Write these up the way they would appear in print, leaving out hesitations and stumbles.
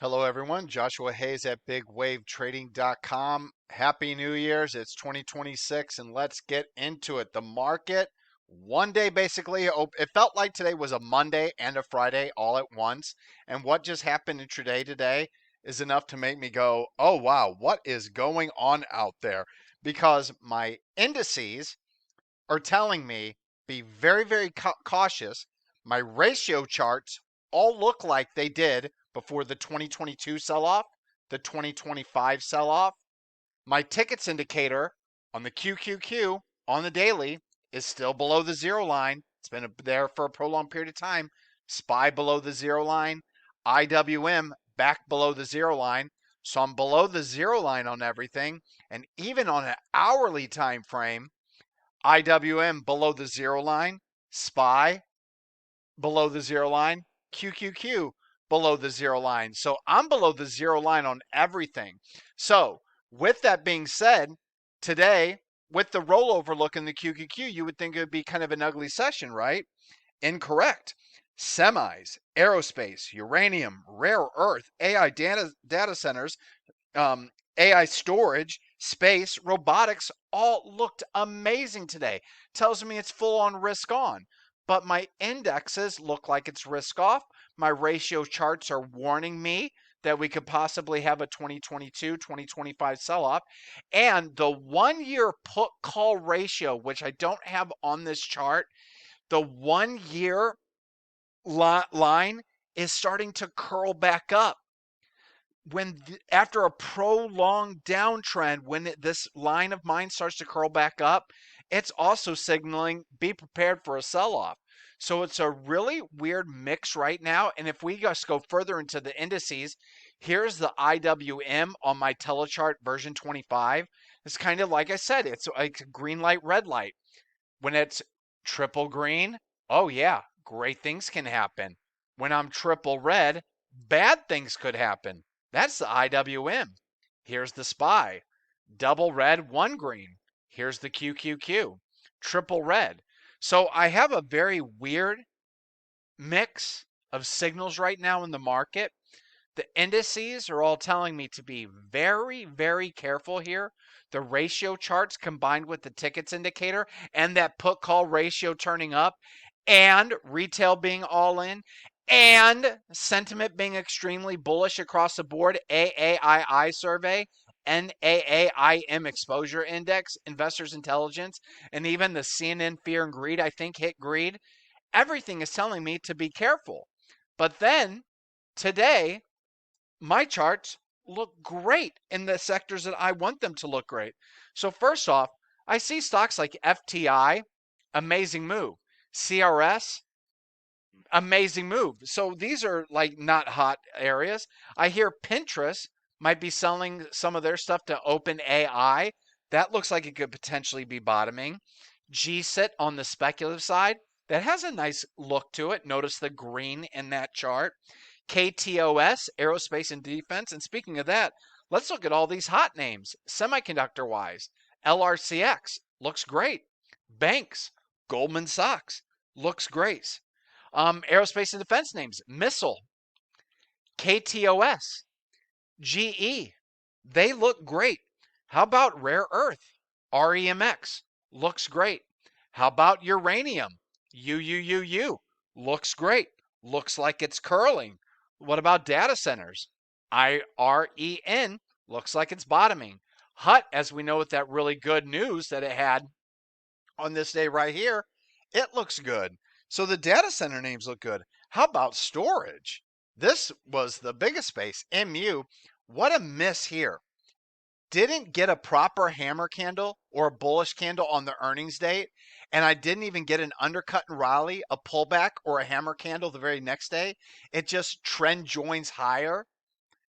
Hello, everyone. Joshua Hayes at BigWaveTrading.com. Happy New Year's. It's 2026, and let's get into it. The market, one day basically, it felt like today was a Monday and a Friday all at once. And what just happened intraday today is enough to make me go, oh, wow, what is going on out there? Because my indices are telling me be very, very cautious. My ratio charts all look like they did before the 2022 sell off, the 2025 sell off. My tickets indicator on the QQQ on the daily is still below the zero line. It's been there for a prolonged period of time. SPY below the zero line. IWM back below the zero line. So I'm below the zero line on everything. And even on an hourly time frame, IWM below the zero line, SPY below the zero line, QQQ below the zero line. So I'm below the zero line on everything. So with that being said, today with the rollover look in the QQQ, you would think it would be kind of an ugly session, right? Incorrect. Semis, aerospace, uranium, rare earth, AI data centers, AI storage, space, robotics all looked amazing today. Tells me it's full on risk on. But my indexes look like it's risk off. My ratio charts are warning me that we could possibly have a 2022, 2025 sell off. And the 1 year put call ratio, which I don't have on this chart, the 1 year line is starting to curl back up after a prolonged downtrend, when this line of mine starts to curl back up, it's also signaling be prepared for a sell-off. So it's a really weird mix right now. And if we just go further into the indices, here's the IWM on my telechart version 25. It's kind of like I said, it's like green light, red light. When it's triple green, oh yeah, great things can happen. When I'm triple red, bad things could happen. That's the IWM. Here's the SPY. Double red, one green. Here's the QQQ. Triple red. So I have a very weird mix of signals right now in the market. The indices are all telling me to be very, very careful here. The ratio charts combined with the tickets indicator and that put call ratio turning up and retail being all in and sentiment being extremely bullish across the board. AAII survey, NAAIM exposure index, investors intelligence, and even the CNN fear and greed, I think hit greed. Everything is telling me to be careful. But then today, my charts look great in the sectors that I want them to look great. So first off, I see stocks like FTI, amazing move. CRS, amazing move. So these are like not hot areas. I hear Pinterest might be selling some of their stuff to OpenAI. That looks like it could potentially be bottoming. GSIT on the speculative side, that has a nice look to it. Notice the green in that chart. KTOS, aerospace and defense. And speaking of that, let's look at all these hot names, semiconductor wise. LRCX looks great. Banks, Goldman Sachs looks great. Aerospace and defense names, Missile, KTOS, GE, they look great. How about rare earth? REMX looks great. How about uranium? UUUU looks great. Looks like it's curling. What about data centers? IREN looks like it's bottoming. HUT, as we know with that really good news that it had on this day right here, it looks good. So the data center names look good. How about storage? This was the biggest space. MU, what a miss here. Didn't get a proper hammer candle or a bullish candle on the earnings date. And I didn't even get an undercut and rally, a pullback, or a hammer candle the very next day. It just trend joins higher.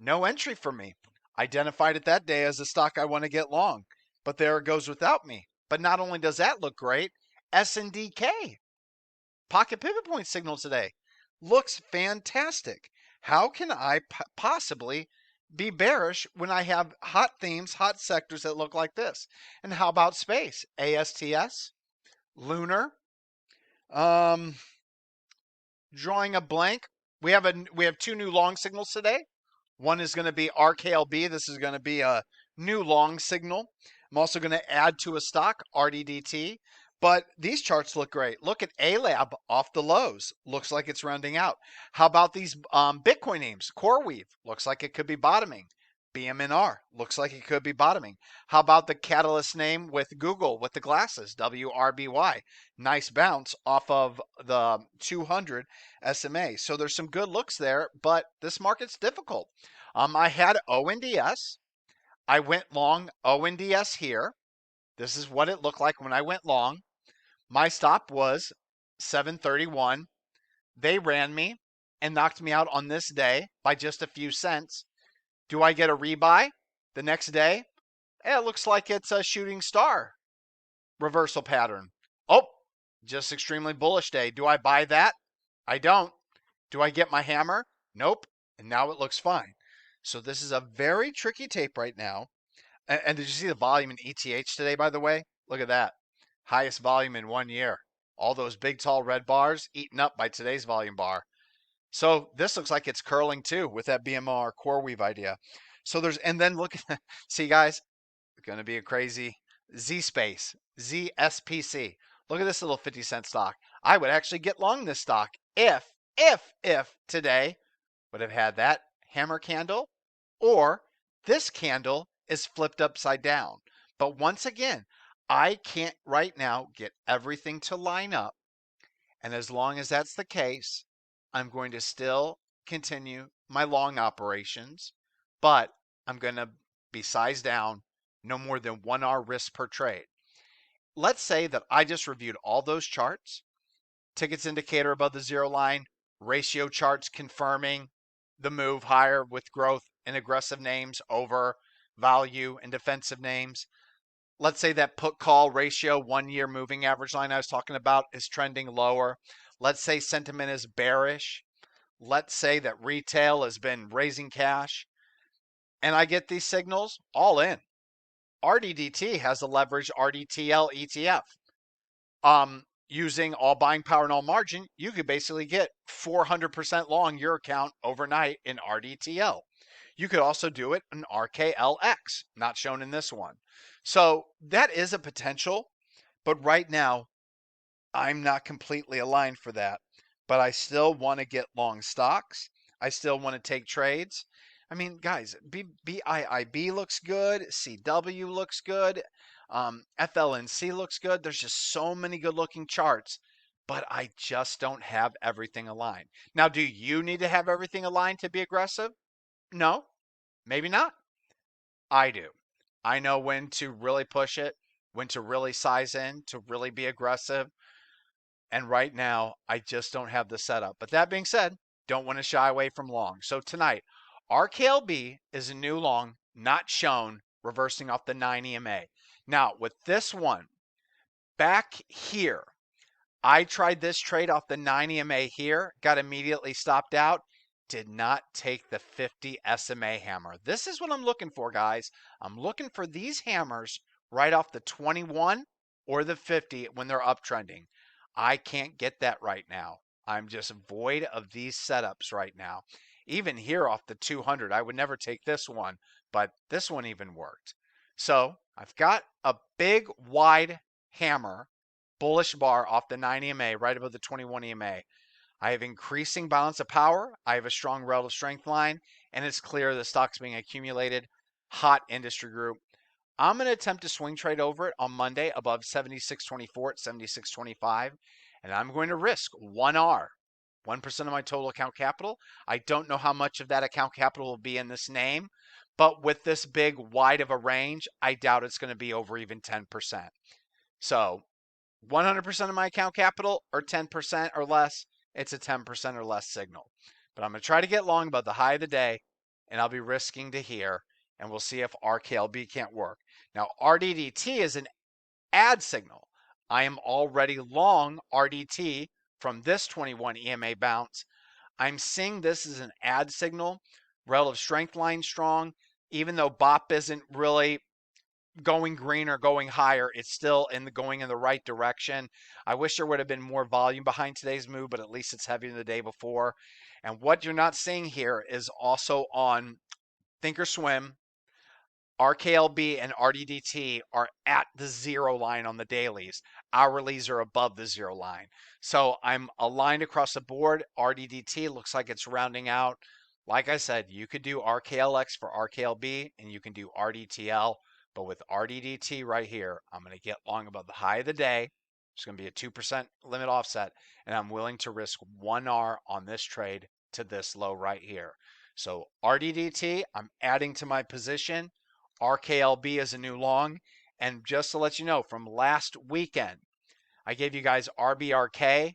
No entry for me. Identified it that day as a stock I want to get long. But there it goes without me. But not only does that look great, SNDK, pocket pivot point signal today, looks fantastic. How can I possibly be bearish when I have hot themes, hot sectors that look like this? And how about space? ASTS, lunar, drawing a blank. We have two new long signals today. One is going to be RKLB. This is going to be a new long signal. I'm also going to add to a stock, RDDT. But these charts look great. Look at ALAB off the lows. Looks like it's rounding out. How about these Bitcoin names? CoreWeave looks like it could be bottoming. BMNR looks like it could be bottoming. How about the catalyst name with Google with the glasses? WRBY. Nice bounce off of the 200 SMA. So there's some good looks there, but this market's difficult. I had ONDS. I went long ONDS here. This is what it looked like when I went long. My stop was 731. They ran me and knocked me out on this day by just a few cents. Do I get a rebuy the next day? It looks like it's a shooting star reversal pattern. Oh, just extremely bullish day. Do I buy that? I don't. Do I get my hammer? Nope. And now it looks fine. So this is a very tricky tape right now. And did you see the volume in ETH today, by the way? Look at that. Highest volume in 1 year. All those big, tall red bars eaten up by today's volume bar. So this looks like it's curling too with that BMR CoreWeave idea. So there's, and then look at, see guys, it's going to be a crazy Z-Space, ZSPC. Look at this little 50-cent stock. I would actually get long this stock if today would have had that hammer candle or this candle is flipped upside down. But once again, I can't right now get everything to line up. And as long as that's the case, I'm going to still continue my long operations, but I'm going to be sized down, no more than 1 hour risk per trade. Let's say that I just reviewed all those charts, tickets indicator above the zero line, ratio charts confirming the move higher with growth in aggressive names over value and defensive names. Let's say that put call ratio 1 year moving average line I was talking about is trending lower. Let's say sentiment is bearish. Let's say that retail has been raising cash. And I get these signals all in. RDDT has a leveraged RDTL ETF. Using all buying power and all margin, you could basically get 400% long your account overnight in RDTL. You could also do it in RKLX, not shown in this one. So that is a potential, but right now I'm not completely aligned for that. But I still want to get long stocks. I still want to take trades. I mean, guys, BIIB looks good. CW looks good. FLNC looks good. There's just so many good looking charts, but I just don't have everything aligned. Now, do you need to have everything aligned to be aggressive? No, maybe not. I do. I know when to really push it, when to really size in, to really be aggressive. And right now, I just don't have the setup. But that being said, don't want to shy away from long. So tonight, RKLB is a new long, not shown, reversing off the 9 EMA. Now, with this one, back here, I tried this trade off the 9 EMA here, got immediately stopped out, did not take the 50 SMA hammer. This is what I'm looking for, guys. I'm looking for these hammers right off the 21 or the 50 when they're uptrending. I can't get that right now. I'm just void of these setups right now. Even here off the 200, I would never take this one, but this one even worked. So I've got a big, wide hammer, bullish bar off the 9 EMA, right above the 21 EMA. I have increasing balance of power. I have a strong relative strength line, and it's clear the stock's being accumulated. Hot industry group. I'm going to attempt to swing trade over it on Monday above 76.24 at 76.25, and I'm going to risk 1R, 1% of my total account capital. I don't know how much of that account capital will be in this name, but with this big wide of a range, I doubt it's going to be over even 10%. So 100% of my account capital or 10% or less, it's a 10% or less signal. But I'm going to try to get long above the high of the day, and I'll be risking to here, and we'll see if RKLB can't work. Now, RDDT is an add signal. I am already long RDT from this 21 EMA bounce. I'm seeing this as an add signal. Relative strength line strong. Even though BOP isn't really going green or going higher, it's still going in the right direction. I wish there would have been more volume behind today's move, but at least it's heavier than the day before. And what you're not seeing here is also on Thinkorswim, RKLB, and RDDT are at the zero line on the dailies. Hourlies are above the zero line. So I'm aligned across the board. RDDT looks like it's rounding out. Like I said, you could do RKLX for RKLB and you can do RDTL. But with RDDT right here, I'm going to get long above the high of the day. It's going to be a 2% limit offset. And I'm willing to risk 1R on this trade to this low right here. So RDDT, I'm adding to my position. RKLB is a new long. And just to let you know, from last weekend, I gave you guys RBRK,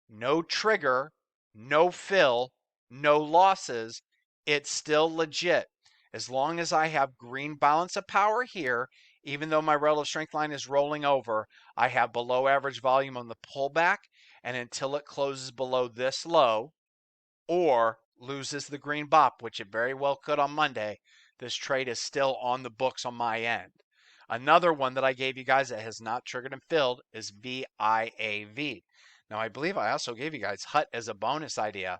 no trigger, no fill, no losses. It's still legit. As long as I have green balance of power here, even though my relative strength line is rolling over, I have below average volume on the pullback. And until it closes below this low or loses the green bop, which it very well could on Monday, this trade is still on the books on my end. Another one that I gave you guys that has not triggered and filled is VIAV. Now, I believe I also gave you guys HUT as a bonus idea.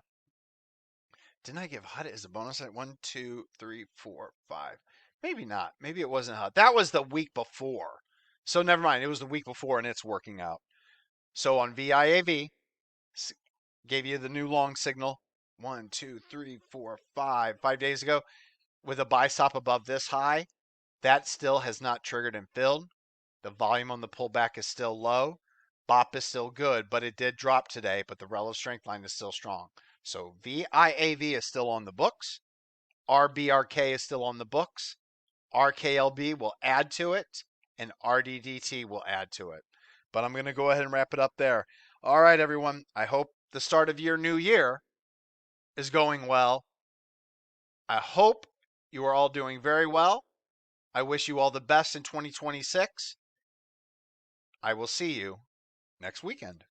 Didn't I give HUT as a bonus? 1, 2, 3, 4, 5. Maybe not. Maybe it wasn't HUT. That was the week before. So never mind. It was the week before and it's working out. So on VIAV, gave you the new long signal. 1, 2, 3, 4, 5. 5 days ago with a buy stop above this high. That still has not triggered and filled. The volume on the pullback is still low. BOP is still good, but it did drop today, but the relative strength line is still strong. So VIAV is still on the books. RBRK is still on the books. RKLB will add to it, and RDDT will add to it. But I'm going to go ahead and wrap it up there. All right, everyone. I hope the start of your new year is going well. I hope you are all doing very well. I wish you all the best in 2026. I will see you next weekend.